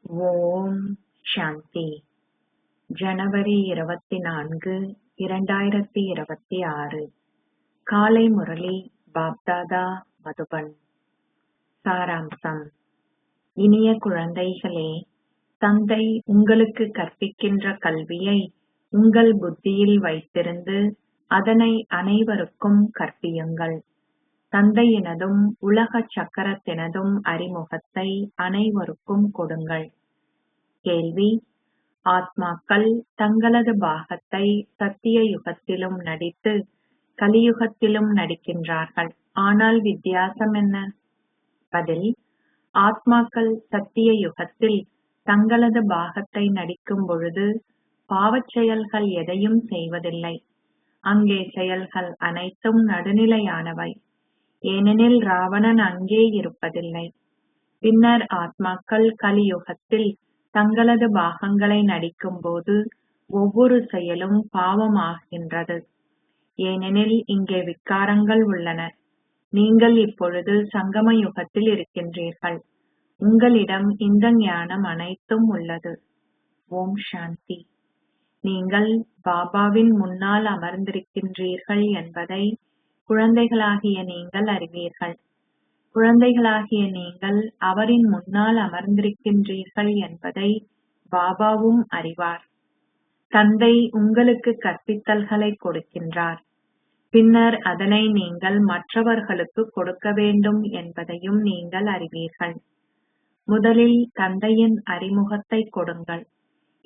ஓம் சாந்தி. ஜனவரி 24, 2026. காலை முரளி பாப்தாதா மதுபன். சாராம்சம். இனிய குழந்தைகளே, தந்தை உங்களுக்கு கற்பிக்கின்ற கல்வியை உங்கள் புத்தியில் வைத்திருந்து அதனை அனைவருக்கும் கற்பியுங்கள். தந்தையினதும் உலக சக்கரத்தினதும் அறிமுகத்தை அனைவருக்கும் கொடுங்கள். கேள்வி: ஆத்மாக்கள் தங்களது பாகத்தை சத்திய யுகத்திலும் நடித்து கலியுகத்திலும் நடிக்கின்றார்கள். ஆனால் வித்தியாசம் என்ன? பதில்: ஆத்மாக்கள் சத்திய யுகத்தில் தங்களது பாகத்தை நடிக்கும் பொழுது பாவச் செயல்கள் எதையும் செய்வதில்லை. அங்கே செயல்கள் அனைத்தும் நடுநிலையானவை. ஏனெனில் ராவணன் அங்கே இருப்பதில்லை. பின்னர் ஆத்மாக்கள் கலியுகத்தில் தங்களது பாகங்களை நடிக்கும் போது ஒவ்வொரு செயலும் பாவமாகின்றது. ஏனெனில் இங்கே விக்காரங்கள் உள்ளன. நீங்கள் இப்பொழுது சங்கம யுகத்தில் இருக்கின்றீர்கள். உங்களிடம் இந்த ஞானம் அனைத்தும் உள்ளது. ஓம் சாந்தி. நீங்கள் பாபாவின் முன்னால் அமர்ந்திருக்கின்றீர்கள் என்பதை குழந்தைகளாகிய நீங்கள் அறிவீர்கள். குழந்தைகளாகிய நீங்கள் அவரின் முன்னால் அமர்ந்திருக்கின்றீர்கள் என்பதை பாபாவும் அறிவார். தந்தை உங்களுக்கு கற்பித்தல்களை கொடுக்கின்றார். பின்னர் அதனை நீங்கள் மற்றவர்களுக்கு கொடுக்க வேண்டும் என்பதையும் நீங்கள் அறிவீர்கள். முதலில் தந்தையின் அறிமுகத்தை கொடுங்கள்.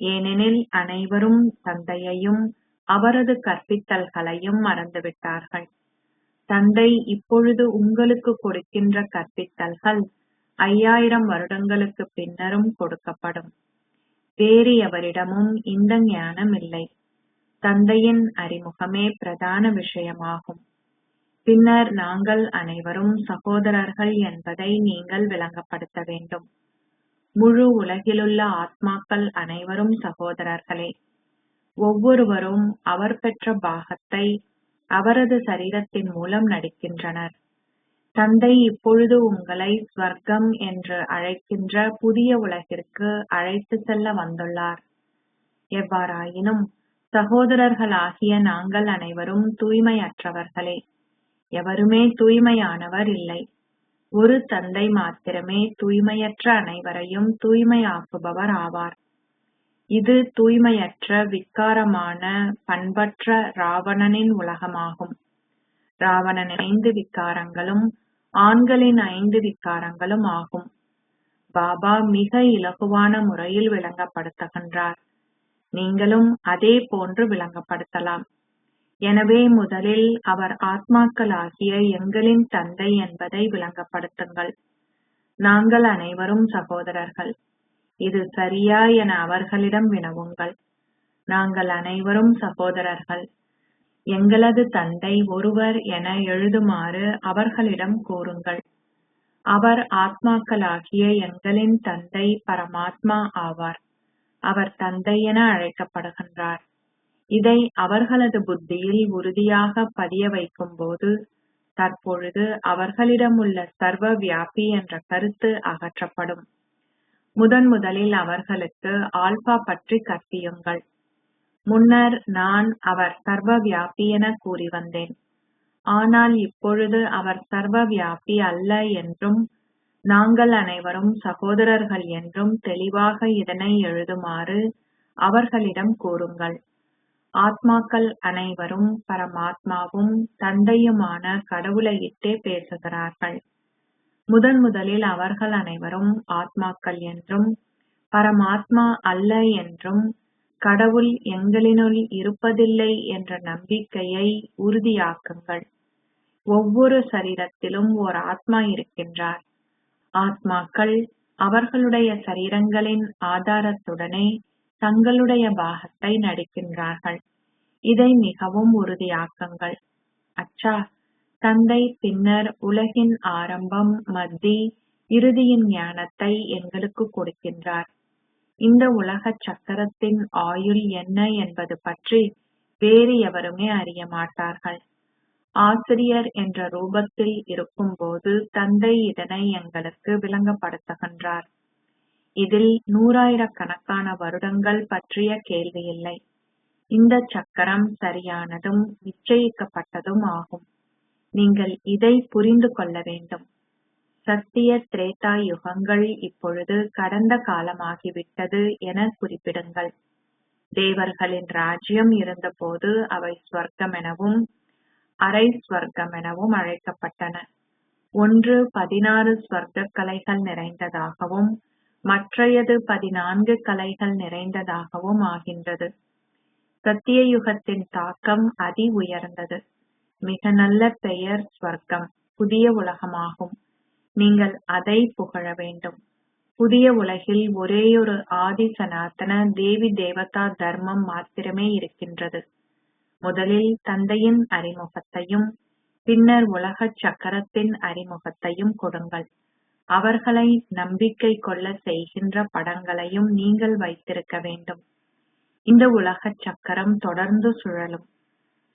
ஏனெனில் அனைவரும் தந்தையையும் அவரது கற்பித்தல்களையும் மறந்துவிட்டார்கள். தந்தை இப்பொழுது உங்களுக்கு கொடுக்கின்ற கற்பித்தல்கள் 5000 வருடங்களுக்கு பின்னரும் கொடுக்கப்படும். வேறு எவரிடமும் இந்த ஞானம் இல்லை. தந்தையின் அறிமுகமே பிரதான விஷயமாகும். பின்னர் நாங்கள் அனைவரும் சகோதரர்கள் என்பதை நீங்கள் விளங்கப்படுத்த வேண்டும். முழு உலகிலுள்ள ஆத்மாக்கள் அனைவரும் சகோதரர்களே. ஒவ்வொருவரும் அவர் பெற்ற பாகத்தை அவரது சரீரத்தின் மூலம் நடிக்கின்றனர். தந்தை இப்பொழுது உங்களை ஸ்வர்க்கம் என்று அழைக்கின்ற புதிய உலகிற்கு அழைத்து செல்ல வந்துள்ளார். எவ்வாறாயினும் சகோதரர்களாகிய நாங்கள் அனைவரும் தூய்மையற்றவர்களே. எவருமே தூய்மையானவர் இல்லை. ஒரு தந்தை மாத்திரமே தூய்மையற்ற அனைவரையும் தூய்மையாக்குபவர் ஆவார். இது தூய்மையற்ற விக்காரமான பண்பற்ற ராவணனின் உலகமாகும். ராவணனின் 5 விக்காரங்களும் ஆண்களின் 5 விக்காரங்களும் ஆகும். பாபா மிக இலகுவான முறையில் விளங்கப்படுத்துகின்றார். நீங்களும் அதே போன்று விளங்கப்படுத்தலாம். எனவே முதலில் அவர் ஆத்மாக்களாகிய எங்களின் தந்தை என்பதை விளங்கப்படுத்துங்கள். நாங்கள் அனைவரும் சகோதரர்கள். இது சரியா என அவர்களிடம் வினவுங்கள். நாங்கள் அனைவரும் சகோதரர்கள். எங்களது தந்தை ஒருவர் என எழுதுமாறு அவர்களிடம் கூறுங்கள். அவர் ஆத்மாக்களாகிய எங்களின் தந்தை பரமாத்மா ஆவார். அவர் தந்தை என அழைக்கப்படுகின்றார். இதை அவர்களது புத்தியில் உறுதியாக பதிய வைக்கும் போது தற்பொழுது அவர்களிடம் உள்ள சர்வ வியாபி என்ற கருத்து அகற்றப்படும். முதலில் அவர்களுக்கு ஆல்பா பற்றி கற்பியுங்கள். முன்னர் நான் அவர் சர்வ வியாபி என கூறி வந்தேன். ஆனால் இப்பொழுது அவர் சர்வ வியாபி அல்ல என்றும் நாங்கள் அனைவரும் சகோதரர்கள் என்றும் தெளிவாக இதனை எழுதுமாறு அவர்களிடம் கூறுங்கள். ஆத்மாக்கள் அனைவரும் பரமாத்மாவும் தந்தையுமான கடவுளையிட்டே பேசுகிறார்கள். முதலில் அவர்கள் அனைவரும் ஆத்மாக்கள் என்றும் பரமாத்மா அல்ல என்றும் கடவுள் எங்களினுள் இருப்பதில்லை என்ற நம்பிக்கையை உறுதியாக்குங்கள். ஒவ்வொரு சரீரத்திலும் ஓர் ஆத்மா இருக்கின்றார். ஆத்மாக்கள் அவர்களுடைய சரீரங்களின் ஆதாரத்துடனே தங்களுடைய பாகத்தை நடிக்கின்றார்கள். இதை மிகவும் உறுதியாக்குங்கள். அச்சா, தந்தை பின்னர் உலகின் ஆரம்பம், மத்தி, இறுதியின் ஞானத்தை எங்களுக்கு கொடுக்கின்றார். இந்த உலக சக்கரத்தின் ஆயுள் என்ன என்பது பற்றி வேறு எவருமே அறிய மாட்டார்கள். ஆசிரியர் என்ற ரூபத்தில் இருக்கும்போது தந்தை இதனை எங்களுக்கு விளங்கப்படுத்துகின்றார். இதில் நூறாயிரக்கணக்கான வருடங்கள் பற்றிய கேள்வி இல்லை. இந்த சக்கரம் சரியானதும் நிச்சயிக்கப்பட்டதும் ஆகும். நீங்கள் இதை புரிந்து கொள்ள வேண்டும். சத்திய திரேதா யுகங்கள் இப்பொழுது கடந்த காலமாகிவிட்டது என குறிப்பிடுங்கள். தேவர்களின் ராஜ்யம் இருந்தபோது அவை ஸ்வர்க்கம் எனவும் அரை ஸ்வர்க்கம் எனவும் அழைக்கப்பட்டன. ஒன்று 16 ஸ்வர்க்க கலைகள் நிறைந்ததாகவும் மற்றையது 14 கலைகள் நிறைந்ததாகவும் ஆகின்றது. சத்திய யுகத்தின் தாக்கம் அதி உயர்ந்தது. மிக நல்ல பெயர் ஸ்வர்க்கம், புதிய உலகமாகும். நீங்கள் அதை புகழ வேண்டும். புதிய உலகில் ஒரேயொரு ஆதி சனாதன தேவி தேவதா தர்மம் மாத்திரமே இருக்கின்றது. முதலில் தந்தையின் அறிமுகத்தையும் பின்னர் உலக சக்கரத்தின் அறிமுகத்தையும் கொடுங்கள். அவர்களை நம்பிக்கை கொள்ள செய்கின்ற படங்களையும் நீங்கள் வைத்திருக்க வேண்டும். இந்த உலக சக்கரம் தொடர்ந்து சுழலும்.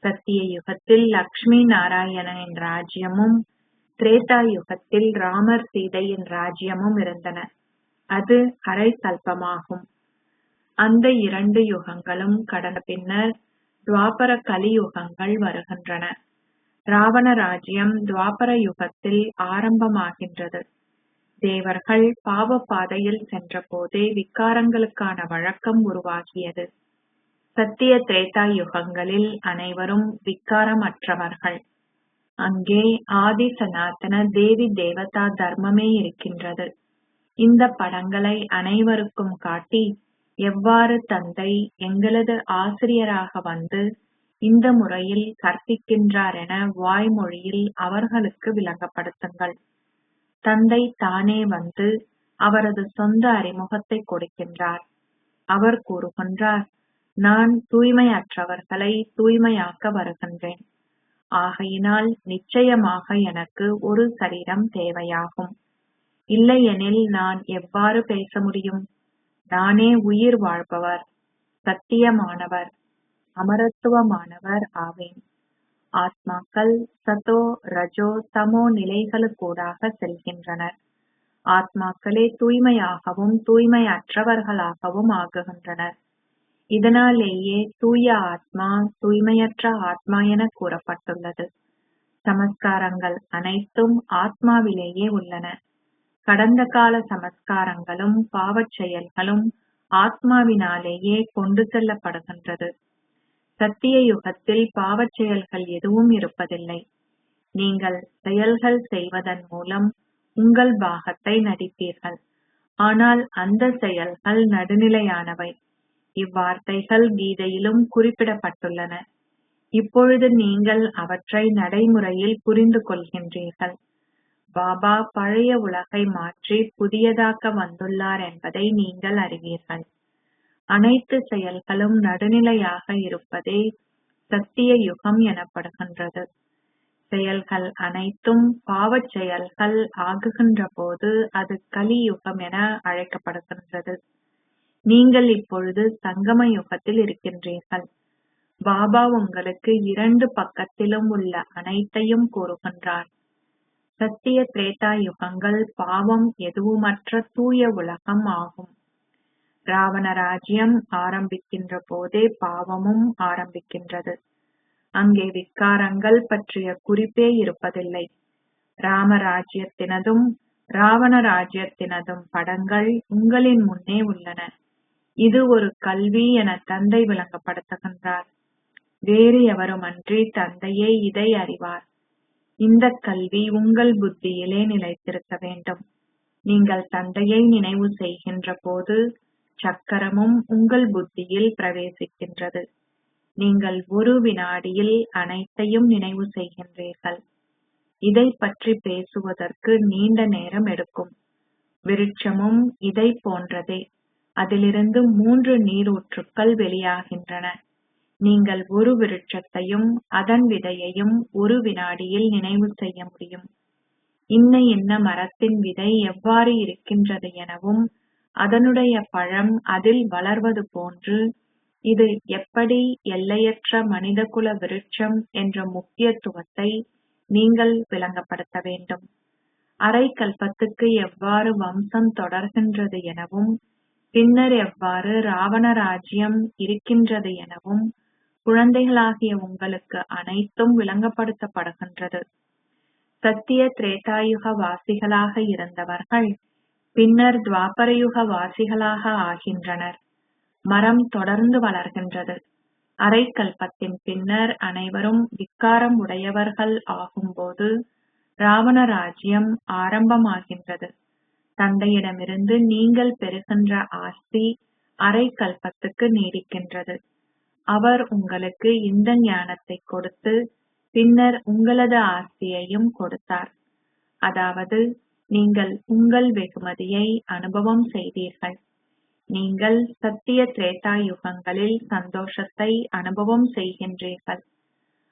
சத்திய யுகத்தில் லக்ஷ்மி நாராயணனின் ராஜ்யமும் திரேதா யுகத்தில் ராமர் சீதையின் ராஜ்யமும் இருந்தன. அது அரை கல்பமாகும். அந்த 2 யுகங்களும் கடந்த பின்னர் துவாபர கலியுகங்கள் வருகின்றன. ராவண ராஜ்யம் துவாபர யுகத்தில் ஆரம்பமாகின்றது. தேவர்கள் பாவ பாதையில் சென்ற போதே விகாரங்களுக்கான வழக்கம் உருவாகியது. சத்திய திரேதா யுகங்களில் அனைவரும் விகாரமற்றவர்கள். அங்கே ஆதி சனாதன தேவி தேவதா தர்மமே இருக்கின்றது. இந்த படங்களை அனைவருக்கும் காட்டி எவ்வாறு தந்தை எங்களது ஆசிரியராக வந்து இந்த முறையில் கற்பிக்கின்றார் என வாய்மொழியில் அவர்களுக்கு விளங்கப்படுத்துங்கள். தந்தை தானே வந்து அவரது சொந்த அறிமுகத்தை கொடுக்கின்றார். அவர் கூறுகின்றார், நான் தூய்மையற்றவர்களை தூய்மையாக்க வருகின்றேன். ஆகையினால் நிச்சயமாக எனக்கு ஒரு சரீரம் தேவையாகும். இல்லையெனில் நான் எவ்வாறு பேச முடியும்? நானே உயிர் வாழ்பவர், சத்தியமானவர், அமரத்துவமானவர் ஆவேன். ஆத்மாக்கள் சதோ ரஜோ தமோ நிலைகளுக்கூடாக செல்கின்றனர். ஆத்மாக்களே தூய்மையாகவும் தூய்மையற்றவர்களாகவும் ஆகுகின்றனர். இதனாலேயே தூய ஆத்மா தூய்மையற்ற ஆத்மா என கூறப்பட்டுள்ளது. சமஸ்காரங்கள் அனைத்தும் ஆத்மாவிலேயே உள்ளன. கடந்த கால சமஸ்காரங்களும் பாவச் செயல்களும் ஆத்மாவினாலேயே கொண்டு செல்லப்படுகின்றது. சத்திய யுகத்தில் பாவச் செயல்கள் எதுவும் இருப்பதில்லை. நீங்கள் செயல்கள் செய்வதன் மூலம் உங்கள் பாகத்தை நடிப்பீர்கள். ஆனால் அந்த செயல்கள் நடுநிலையானவை. இவ்வார்த்தைகள் கீதையிலும் குறிப்பிடப்பட்டுள்ளன. இப்பொழுது நீங்கள் அவற்றை நடைமுறையில் புரிந்து கொள்கின்றீர்கள். பாபா பழைய உலகை மாற்றி புதியதாக்க வந்துள்ளார் என்பதை நீங்கள் அறிவீர்கள். அனைத்து செயல்களும் நடுநிலையாக இருப்பதே சத்திய யுகம் எனப்படுகின்றது. செயல்கள் அனைத்தும் பாவச் செயல்கள் ஆகுகின்ற போது அது கலியுகம் என அழைக்கப்படுகின்றது. நீங்கள் இப்பொழுது சங்கம யுகத்தில் இருக்கின்றீர்கள். பாபா உங்களுக்கு 2 பக்கத்திலும் உள்ள அனைத்தையும் கூறுகின்றார். சத்திய திரேதா யுகங்கள் பாவம் எதுவுமற்ற தூய உலகம் ஆகும். ராவண ராஜ்யம் ஆரம்பிக்கின்ற போதே பாவமும் ஆரம்பிக்கின்றது. அங்கே விகாரங்கள் பற்றிய குறிப்பே இருப்பதில்லை. ராமராஜ்யத்தினதும் ராவண ராஜ்யத்தினதும் படங்கள் உங்களின் முன்னே உள்ளன. இது ஒரு கல்வி என தந்தை விளங்கப்படுத்துகின்றார். வேறு எவருமன்றி தந்தையே இதை அறிவார். இந்த கல்வி உங்கள் புத்தியிலே நிலைத்திருக்க வேண்டும். நீங்கள் தந்தையை நினைவு செய்கின்ற போது சக்கரமும் உங்கள் புத்தியில் பிரவேசிக்கின்றது. நீங்கள் ஒரு வினாடியில் அனைத்தையும் நினைவு செய்கின்றீர்கள். இதை பற்றி பேசுவதற்கு நீண்ட நேரம் எடுக்கும். விருட்சமும் இதை போன்றதே. அதிலிருந்து 3 நீரூற்றுக்கள் வெளியாகின்றன. நீங்கள் ஒரு விருட்சத்தையும் அதன் விதையையும் ஒரு வினாடியில் நினைவு செய்ய முடியும். இன்ன மரத்தின் விதை எவ்வாறு இருக்கின்றது எனவும் அதனுடைய பழம் அதில் வளர்வது போன்று இது எப்படி எல்லையற்ற மனிதகுல விருட்சம் என்ற முக்கியத்துவத்தை நீங்கள் விளங்கப்படுத்த வேண்டும். அரை கல்பத்துக்கு எவ்வாறு வம்சம் தொடர்கின்றது எனவும் பின்னர் எவ்வாறு ராவண ராஜ்யம் இருக்கின்றது எனவும் குழந்தைகளாகிய உங்களுக்கு அனைத்தும் விளங்கப்படுத்தப்படுகின்றது. சத்திய திரேதாயுக வாசிகளாக இருந்தவர்கள் பின்னர் துவாபரயுக வாசிகளாக ஆகின்றனர். மரம் தொடர்ந்து வளர்கின்றது. அரை கல்பத்தின் பின்னர் அனைவரும் விக்காரம் உடையவர்கள் ஆகும்போது ராவண ராஜ்யம் ஆரம்பமாகின்றது. தந்தையிடமிருந்து நீங்கள் பெறுகின்ற ஆஸ்தி அரை கல்பத்துக்கு நீடிக்கின்றது. அவர் உங்களுக்கு இந்த ஞானத்தை கொடுத்து பின்னர் உங்களது ஆஸ்தியையும் கொடுத்தார். அதாவது நீங்கள் உங்கள் வெகுமதியை அனுபவம் செய்தீர்கள். நீங்கள் சத்திய திரேதா யுகங்களில் சந்தோஷத்தை அனுபவம் செய்கின்றீர்கள்.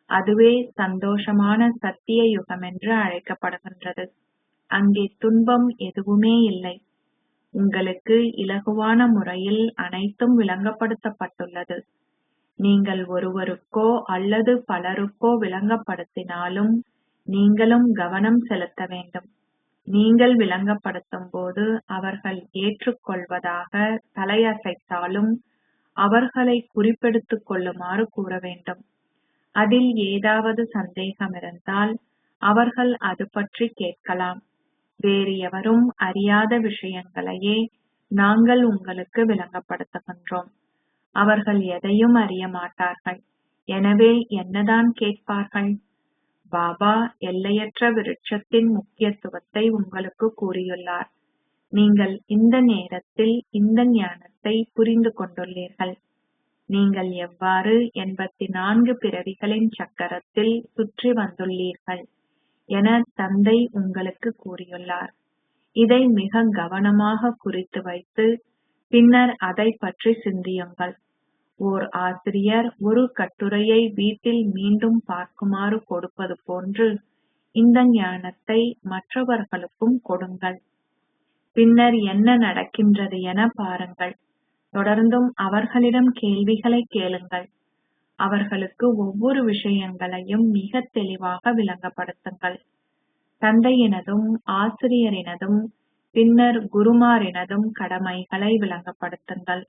அதுவே சந்தோஷமான சத்திய யுகம் என்று அழைக்கப்படுகின்றது. அங்கே துன்பம் எதுவுமே இல்லை. உங்களுக்கு இலகுவான முறையில் அனைத்தும் விளங்கப்படுத்தப்பட்டுள்ளது. நீங்கள் ஒருவருக்கோ அல்லது பலருக்கோ விளங்கப்படுத்தினாலும் நீங்களும் கவனம் செலுத்த வேண்டும். நீங்கள் விளங்கப்படுத்தும் போது அவர்கள் ஏற்றுக்கொள்வதாக தலையசைத்தாலும் அவர்களை குறிப்பெடுத்துக் கொள்ளுமாறு கூற வேண்டும். அதில் ஏதாவது சந்தேகம் இருந்தால் அவர்கள் அது பற்றி கேட்கலாம். வேறு எவரும் அறியாத விஷயங்களையே நாங்கள் உங்களுக்கு விளங்கப்படுத்துகின்றோம். அவர்கள் எதையும் அறிய மாட்டார்கள். எனவே என்னதான் கேட்பார்கள்? பாபா எல்லையற்ற விருட்சத்தின் முக்கியத்துவத்தை உங்களுக்கு கூறியுள்ளார். நீங்கள் இந்த நேரத்தில் இந்த ஞானத்தை புரிந்து கொண்டுள்ளீர்கள். நீங்கள் எவ்வாறு 84 பிறவிகளின் சக்கரத்தில் சுற்றி வந்துள்ளீர்கள் என தந்தை உங்களுக்கு கூறியுள்ளார். இதை மிக கவனமாக குறித்து வைத்து பின்னர் அதை பற்றி சிந்தியுங்கள். ஓர் ஆசிரியர் ஒரு கட்டுரையை வீட்டில் மீண்டும் பார்க்குமாறு கொடுப்பது போன்று இந்த ஞானத்தை மற்றவர்களுக்கும் கொடுங்கள். பின்னர் என்ன நடக்கின்றது என பாருங்கள். தொடர்ந்தும் அவர்களிடம் கேள்விகளை கேளுங்கள். அவர்களுக்கு ஒவ்வொரு விஷயங்களையும் மிக தெளிவாக விளங்கப்படுத்துங்கள். தந்தையினதும் ஆசிரியரினதும் பின்னர் குருமாரினதும் கடமைகளை விளங்கப்படுத்துங்கள்.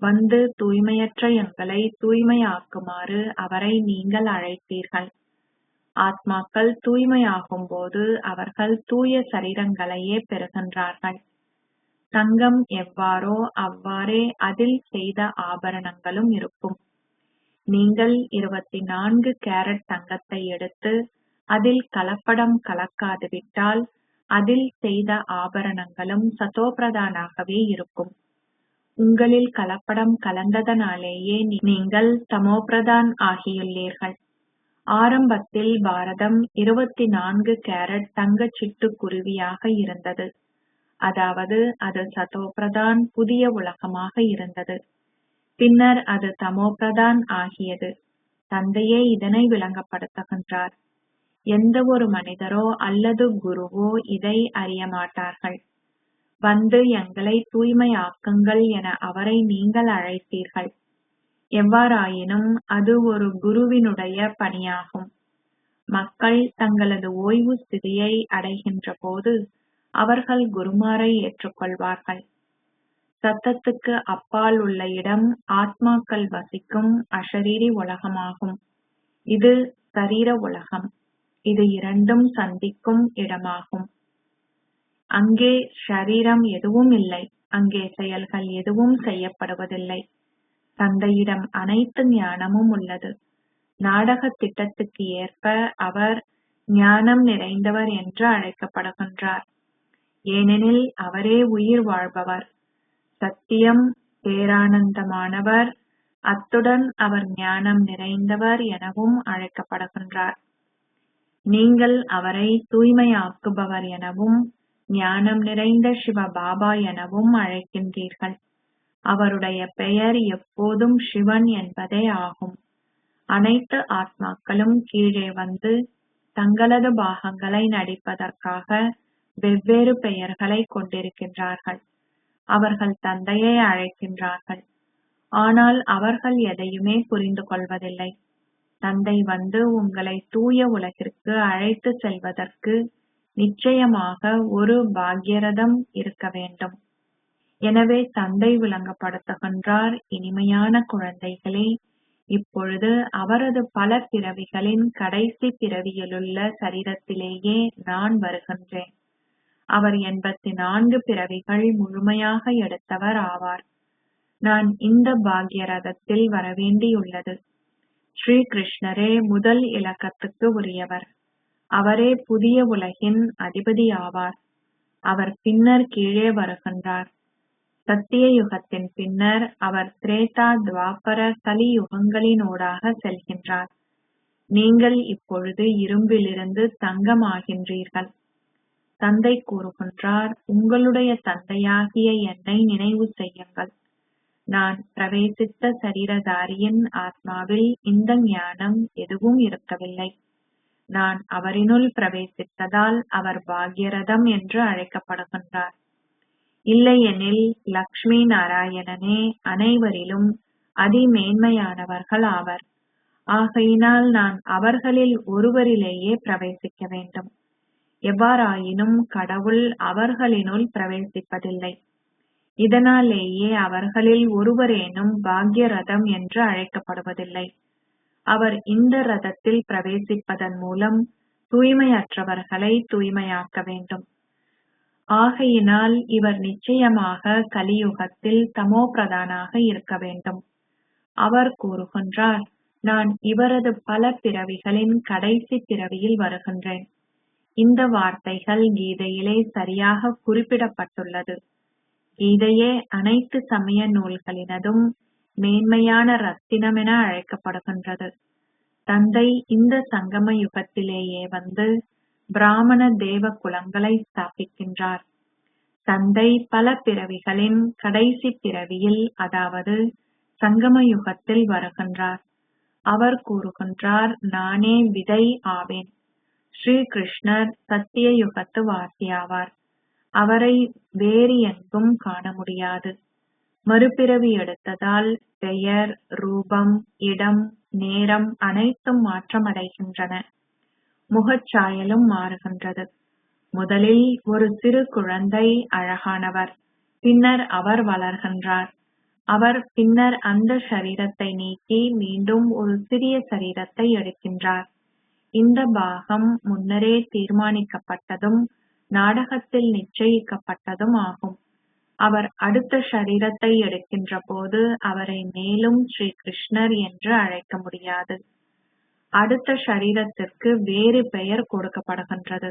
வந்து தூய்மையற்ற எங்களை தூய்மையாக்குமாறு அவரை நீங்கள் அழைத்தீர்கள். ஆத்மாக்கள் தூய்மையாகும் போது அவர்கள் தூய சரீரங்களையே பெறுகின்றார்கள். தங்கம் எவ்வாறோ அவ்வாறே அதில் செய்த ஆபரணங்களும் இருக்கும். நீங்கள் 24 கேரட் தங்கத்தை எடுத்து அதில் கலப்படம் கலக்காது விட்டால் அதில் செய்த ஆபரணங்களும் சதோபிரதானாகவே இருக்கும். உங்களில் கலப்படம் கலந்ததனாலேயே நீங்கள் தமோபிரதான் ஆகியுள்ளீர்கள். ஆரம்பத்தில் பாரதம் 24 கேரட் தங்கச் சிட்டுக்குருவியாக இருந்தது. அதாவது அது சதோபிரதான் புதிய உலகமாக இருந்தது. பின்னர் அது தமோபிரதான் ஆகியது. தந்தையே இதனை விளங்கப்படுத்துகின்றார். எந்த ஒரு மனிதரோ அல்லது குருவோ இதை அறிய மாட்டார்கள். வந்து எங்களை தூய்மையாக்குங்கள் என அவரை நீங்கள் அழைத்தீர்கள். எவ்வாறாயினும் அது ஒரு குருவினுடைய பணியாகும். மக்கள் தங்களது ஓய்வு ஸ்திதியை அடைகின்ற போது அவர்கள் குருமாரை ஏற்றுக்கொள்வார்கள். சத்தத்துக்கு அப்பால் உள்ள இடம் ஆத்மாக்கள் வசிக்கும் அஷரீரி உலகமாகும். இது சரீர உலகம். இது இரண்டும் சந்திக்கும் இடமாகும். அங்கே ஷரீரம் எதுவும் இல்லை. அங்கே செயல்கள் எதுவும் செய்யப்படுவதில்லை. தந்தையிடம் அனைத்து ஞானமும் உள்ளது. நாடக திட்டத்துக்கு ஏற்ப அவர் ஞானம் நிறைந்தவர் என்று அழைக்கப்படுகின்றார். ஏனெனில் அவரே உயிர் வாழ்பவர், சத்தியம், பேரானந்தமானவர். அத்துடன் அவர் ஞானம் நிறைந்தவர் எனவும் அழைக்கப்படுகின்றார். நீங்கள் அவரை தூய்மையாக்குபவர் எனவும் ஞானம் நிறைந்த சிவ பாபா எனவும் அழைக்கின்றீர்கள். அவருடைய பெயர் எப்போதும் சிவன் என்பதே ஆகும். அனைத்து ஆத்மாக்களும் கீழே வந்து தங்களது பாகங்களை நடிப்பதற்காக வெவ்வேறு பெயர்களை கொண்டிருக்கின்றார்கள். அவர்கள் தந்தையை அழைக்கின்றார்கள். ஆனால் அவர்கள் எதையுமே புரிந்து கொள்வதில்லை. தந்தை வந்து உங்களை தூய உலகிற்கு அழைத்து செல்வதற்கு நிச்சயமாக ஒரு பாக்யரதம் இருக்க வேண்டும். எனவே தந்தை விளங்கப்படுத்துகின்றார், இனிமையான குழந்தைகளே, இப்பொழுது அவரது பல பிறவிகளின் கடைசி பிறவியிலுள்ள சரீரத்திலேயே நான் வருகின்றேன். அவர் 84 பிறவிகள் முழுமையாக எடுத்தவர் ஆவார். நான் இந்த பாக்யரதத்தில் வரவேண்டியுள்ளது. ஸ்ரீ கிருஷ்ணரே முதல் இலக்கத்துக்கு உரியவர். அவரே புதிய உலகின் அதிபதி ஆவார். அவர் பின்னர் கீழே வருகின்றார். சத்திய யுகத்தின் பின்னர் அவர் திரேதா, துவாபர, கலி யுகங்களினூடாக செல்கின்றார். நீங்கள் இப்பொழுது இரும்பிலிருந்து தங்கமாகின்றீர்கள். தந்தை கூறுகின்றார், உங்களுடைய தந்தையாகிய என்னை நினைவு செய்யுங்கள். நான் பிரவேசித்த சரீரதாரியின் ஆத்மாவில் இந்த ஞானம் எதுவும் இருக்கவில்லை. நான் அவரினுள் பிரவேசித்ததால் அவர் பாக்யரதம் என்று அழைக்கப்படுகின்றார். இல்லையெனில் லக்ஷ்மி நாராயணனே அனைவரிலும் அதிமேன்மையானவர்கள் ஆவர். ஆகையினால் நான் அவர்களில் ஒருவரிலேயே பிரவேசிக்க வேண்டும். எவ்வாறாயினும் கடவுள் அவர்களினுள் பிரவேசிப்பதில்லை. இதனாலேயே அவர்களில் ஒருவரேனும் பாக்யரதம் என்று அழைக்கப்படுவதில்லை. அவர் இந்த ரதத்தில் பிரவேசிப்பதன் மூலம் தூய்மையற்றவர்களை தூய்மையாக்க வேண்டும். ஆகையினால் இவர் நிச்சயமாக கலியுகத்தில் தமோ பிரதானாக இருக்க வேண்டும். அவர் கூறுகின்றார், நான் இவரது பல பிறவிகளின் கடைசி பிறவியில் வருகின்றேன். இந்த வார்த்தைகள் கீதையிலே சரியாக குறிப்பிடப்பட்டுள்ளது. கீதையே அனைத்து சமய நூல்களினதும் மேன்மையான ரத்தினம் என அழைக்கப்படுகின்றது. தந்தை இந்த சங்கம யுகத்திலேயே வந்து பிராமண தேவ குலங்களை ஸ்தாபிக்கின்றார். தந்தை பல பிறவிகளின் கடைசி பிறவியில், அதாவது சங்கம யுகத்தில் வருகின்றார். அவர் கூறுகின்றார், நானே விதை ஆவேன். ஸ்ரீ கிருஷ்ணர் சத்திய யுகத்து வாசியாவார். அவரை வேறு எங்கும் காண முடியாது. மறுபிறவி எடுத்ததால் பெயர், ரூபம், இடம், நேரம் அனைத்தும் மாற்றமடைகின்றன. முகச்சாயலும் மாறுகின்றது. முதலில் ஒரு சிறு குழந்தை அழகானவர். பின்னர் அவர் வளர்கின்றார். அவர் பின்னர் அந்த சரீரத்தை நீக்கி மீண்டும் ஒரு சிறிய சரீரத்தை எடுக்கின்றார். இந்த பாகம் முன்னரே தீர்மானிக்கப்பட்டதும் நாடகத்தில் நிச்சயிக்கப்பட்டதும் ஆகும். அவர் அடுத்த ஷரீரத்தை எடுக்கின்ற போது அவரை மேலும் ஸ்ரீ கிருஷ்ணர் என்று அழைக்க முடியாது. அடுத்த ஷரீரத்திற்கு வேறு பெயர் கொடுக்கப்படுகின்றது.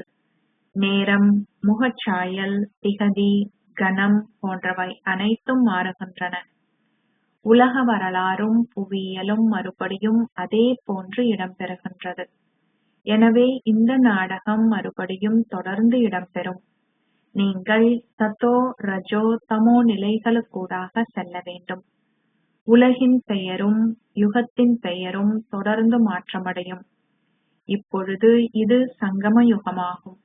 நேரம், முகச்சாயல், திகதி, கணம் போன்றவை அனைத்தும் மாறுகின்றன. உலக வரலாறும் புவியியலும் மறுபடியும் அதே போன்று இடம்பெறுகின்றது. எனவே இந்த நாடகம் மறுபடியும் தொடர்ந்து இடம்பெறும். நீங்கள் சத்தோ, ரஜோ, தமோ நிலைகளுக்கூடாக செல்ல வேண்டும். உலகின் பெயரும் யுகத்தின் பெயரும் தொடர்ந்து மாற்றமடையும். இப்பொழுது இது சங்கம யுகமாகும்.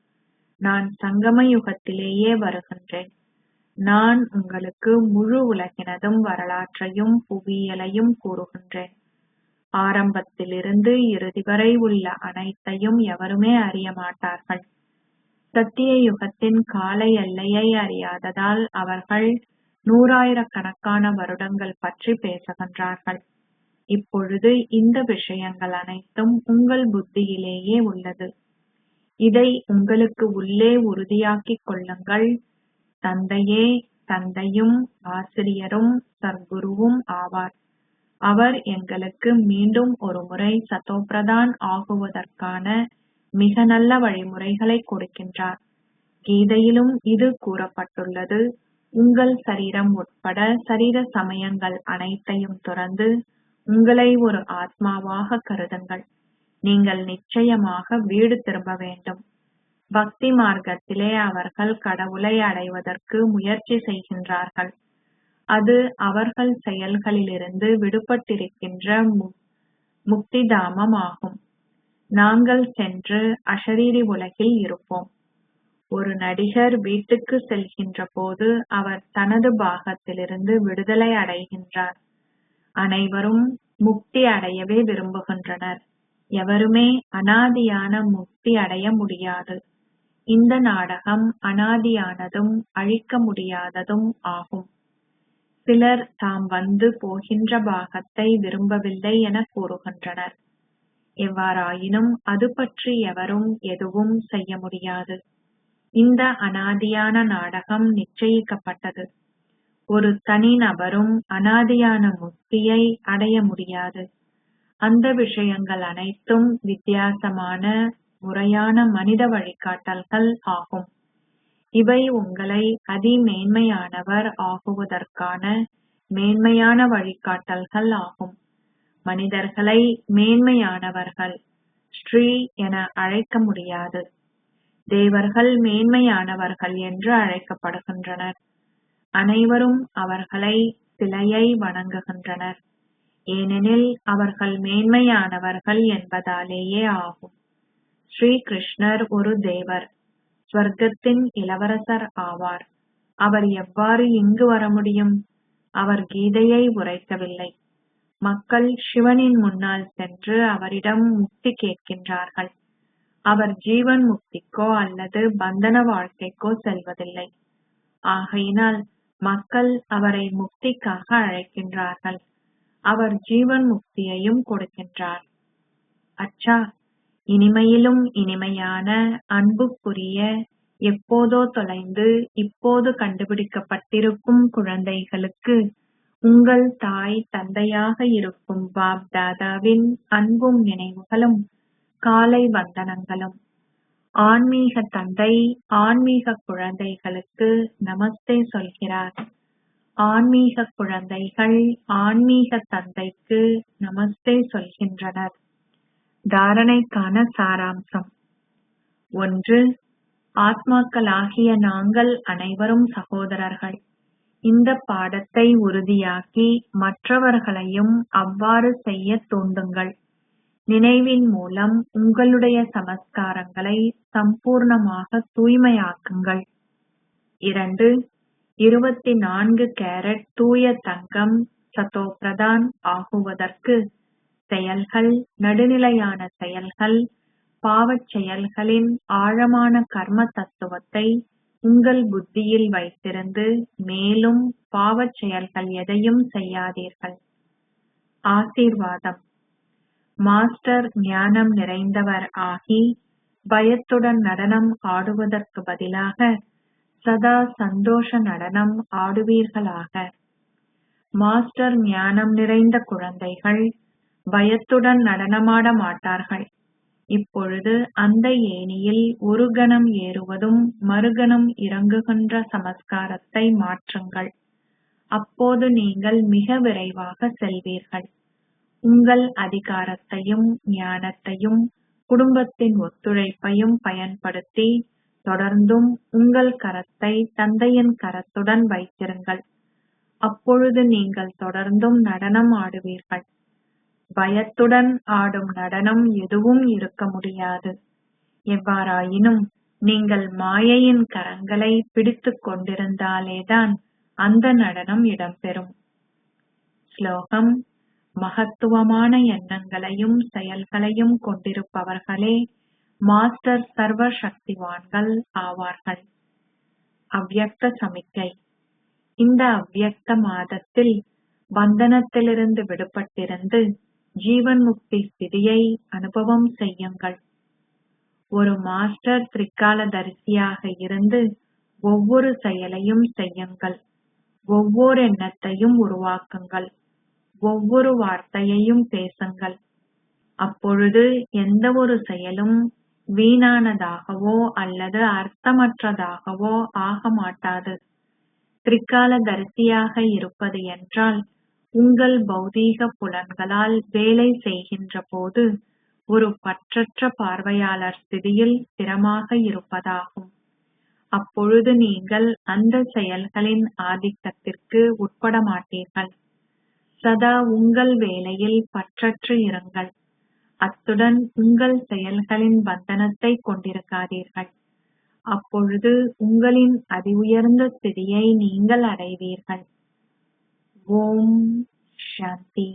நான் சங்கம யுகத்திலேயே வருகின்றேன். நான் உங்களுக்கு முழு உலகினதும் வரலாற்றையும் புவியியலையும் கூறுகின்றேன். ஆரம்பத்திலிருந்து இறுதி வரை உள்ள அனைத்தையும் எவருமே அறிய மாட்டார்கள். சத்திய யுகத்தின் கால எல்லையை அறியாததால் அவர்கள் 100,000கணக்கான வருடங்கள் பற்றி பேசுகின்றார்கள். இப்பொழுது இந்த விஷயங்கள் அனைத்தும் உங்கள் புத்தியிலேயே உள்ளது. இதை உங்களுக்கு உள்ளே உறுதியாக்கிக் கொள்ளுங்கள். தந்தையே தந்தையும் ஆசிரியரும் சர்க்குருவும் ஆவார். அவர் எங்களுக்கு மீண்டும் ஒரு முறை சதோபிரதான் ஆகுவதற்கான மிக நல்ல வழிமுறைகளை கொடுக்கின்றார். கீதையிலும் இது கூறப்பட்டுள்ளது. உங்கள் சரீரம் உட்பட சரீர சமயங்கள் அனைத்தையும் துறந்து உங்களை ஒரு ஆத்மாவாக கருதுங்கள். நீங்கள் நிச்சயமாக வீடு திரும்ப வேண்டும். பக்தி மார்க்கத்திலே அவர்கள் கடவுளை அடைவதற்கு முயற்சி செய்கின்றார்கள். அது அவர்கள் செயல்களிலிருந்து விடுபட்டிருக்கின்ற முக்திதாமம் ஆகும். நாங்கள் சென்று அஷரீரி உலகில் இருப்போம். ஒரு நடிகர் வீட்டுக்கு செல்கின்ற போது அவர் தனது பாகத்திலிருந்து விடுதலை அடைகின்றார். அனைவரும் முக்தி அடையவே விரும்புகின்றனர். எவருமே அனாதியான முக்தி அடைய முடியாது. இந்த நாடகம் அனாதியானதும் அழிக்க முடியாததும் ஆகும். சிலர் தாம் வந்து போகின்ற பாகத்தை விரும்பவில்லை என கூறுகின்றனர். எவ்வாறாயினும் அது பற்றி எவரும் எதுவும் செய்ய முடியாது. இந்த அனாதியான நாடகம் நிச்சயிக்கப்பட்டது. ஒரு தனி நபரும் அனாதியான முக்தியை அடைய முடியாது. அந்த விஷயங்கள் அனைத்தும் வித்தியாசமான முறையான மனித வழிகாட்டல்கள் ஆகும். இவை உங்களை அதிமேன்மையானவர் ஆகுவதற்கான மேன்மையான வழிகாட்டல்கள் ஆகும். மனிதர்களை மேன்மையானவர்கள் ஸ்ரீ என அழைக்க முடியாது. தேவர்கள் மேன்மையானவர்கள் என்று அழைக்கப்படுகின்றனர். அனைவரும் அவர்களை சிலையை வணங்குகின்றனர், ஏனெனில் அவர்கள் மேன்மையானவர்கள் என்பதாலேயே ஆகும். ஸ்ரீ கிருஷ்ணர் ஒரு தேவர், ஸ்வர்க்கத்தின் இளவரசர் ஆவார். அவர் எவ்வாறு இங்கு வர முடியும்? அவர் கீதையை உரைக்கவில்லை. மக்கள் சிவனின் முன்னால் சென்று அவரிடம் முக்தி கேட்கின்றார்கள். அவர் ஜீவன் முக்திக்கோ அல்லது பந்தன வாழ்க்கைக்கோ செல்வதில்லை. ஆகையினால் மக்கள் அவரை முக்திக்காக அழைக்கின்றார்கள். அவர் ஜீவன் முக்தியையும் கொடுக்கின்றார். அச்சா, இனிமையிலும் இனிமையான அன்புக்குரிய, எப்போதோ தொலைந்து இப்போது கண்டுபிடிக்கப்பட்டிருக்கும் குழந்தைகளுக்கு உங்கள் தாய் தந்தையாக இருக்கும் பாப் தாதாவின் அன்பும் நினைவுகளும் காலை வந்தனங்களும். ஆன்மீக தந்தை ஆன்மீக குழந்தைகளுக்கு நமஸ்தே சொல்கிறார். ஆன்மீக குழந்தைகள் ஆன்மீக தந்தைக்கு நமஸ்தே சொல்கின்றனர். தாரணைக்கான சாராம்சம். 1. ஆத்மாக்களாகிய நாங்கள் அனைவரும் சகோதரர்கள். இந்த பாடத்தை உறுதியாக்கி மற்றவர்களையும் அவ்வாறு செய்ய தூண்டுங்கள். நினைவின் மூலம் உங்களுடைய சமஸ்காரங்களை சம்பூர்ணமாக தூய்மையாக்குங்கள். 2. 24 கேரட் தூய தங்கம் சதோ பிரதான் ஆகுவதற்கு செயல்கள், நடுநிலையான செயல்கள், பாவச் செயல்களின் ஆழமான கர்ம தத்துவத்தை உங்கள் புத்தியில் வைத்திருந்து மேலும் பாவச் செயல்கள் எதையும் செய்யாதீர்கள். ஆசீர்வாதம். மாஸ்டர் ஞானம் நிறைந்தவர் ஆகி பயத்துடன் நடனம் ஆடுவதற்கு பதிலாக சதா சந்தோஷ நடனம் ஆடுவீர்களாக. மாஸ்டர் ஞானம் நிறைந்த குழந்தைகள் பயத்துடன் நடனமாட மாட்டார்கள். இப்பொழுது அந்த ஏணியில் ஒரு கணம் ஏறுவதும் மறுகணம் இறங்குகின்ற சமஸ்காரத்தை மாற்றுங்கள். அப்போது நீங்கள் மிக விரைவாக செல்வீர்கள். உங்கள் அதிகாரத்தையும் ஞானத்தையும் குடும்பத்தின் ஒத்துழைப்பையும் பயன்படுத்தி தொடர்ந்தும் உங்கள் கரத்தை தந்தையின் கரத்துடன் வைத்திருங்கள். அப்பொழுது நீங்கள் தொடர்ந்தும் நடனம் ஆடுவீர்கள். பயத்துடன் ஆடும் நடனம் எதுவும் இருக்க முடியாது. எவ்வாறாயினும் நீங்கள் மாயையின் கரங்களை பிடித்துக் கொண்டிருந்தாலேதான் அந்த நடனம் இடம்பெறும். ஸ்லோகம். மகத்துவமான எண்ணங்களையும் செயல்களையும் கொண்டிருப்பவர்களே மாஸ்டர் சர்வ சக்திவான்கள் ஆவார்கள். அவ்யக்த சமிக்கை. இந்த அவ்யக்த மாதத்தில் பந்தனத்திலிருந்து விடுபட்டிருந்து ஜீவன் முக்தி ஸ்திதியை அனுபவம் செய்யுங்கள். ஒரு மாஸ்டர் திரிகாலதரிசியாக இருந்து ஒவ்வொரு செயலையும் செய்யுங்கள். ஒவ்வொரு எண்ணத்தையும் உருவாக்குங்கள். ஒவ்வொரு வார்த்தையையும் பேசுங்கள். அப்பொழுது எந்த ஒரு செயலும் வீணானதாகவோ அல்லது அர்த்தமற்றதாகவோ ஆக மாட்டாது. திரிகாலதரிசியாக இருப்பது என்றால் உங்கள் பௌதீக புலன்களால் வேலை செய்கின்ற போது ஒரு பற்றற்ற பார்வையாளர் ஸ்திதியில் ஸ்திரமாக இருப்பதாகும். அப்பொழுது நீங்கள் அந்த செயல்களின் ஆதிக்கத்திற்கு உட்பட மாட்டீர்கள். சதா உங்கள் வேலையில் பற்றற்று இருங்கள். அத்துடன் உங்கள் செயல்களின் பந்தனத்தை கொண்டிருக்காதீர்கள். அப்பொழுது உங்களின் அதி உயர்ந்த ஸ்திதியை நீங்கள் அடைவீர்கள். ஓம் சாந்தி.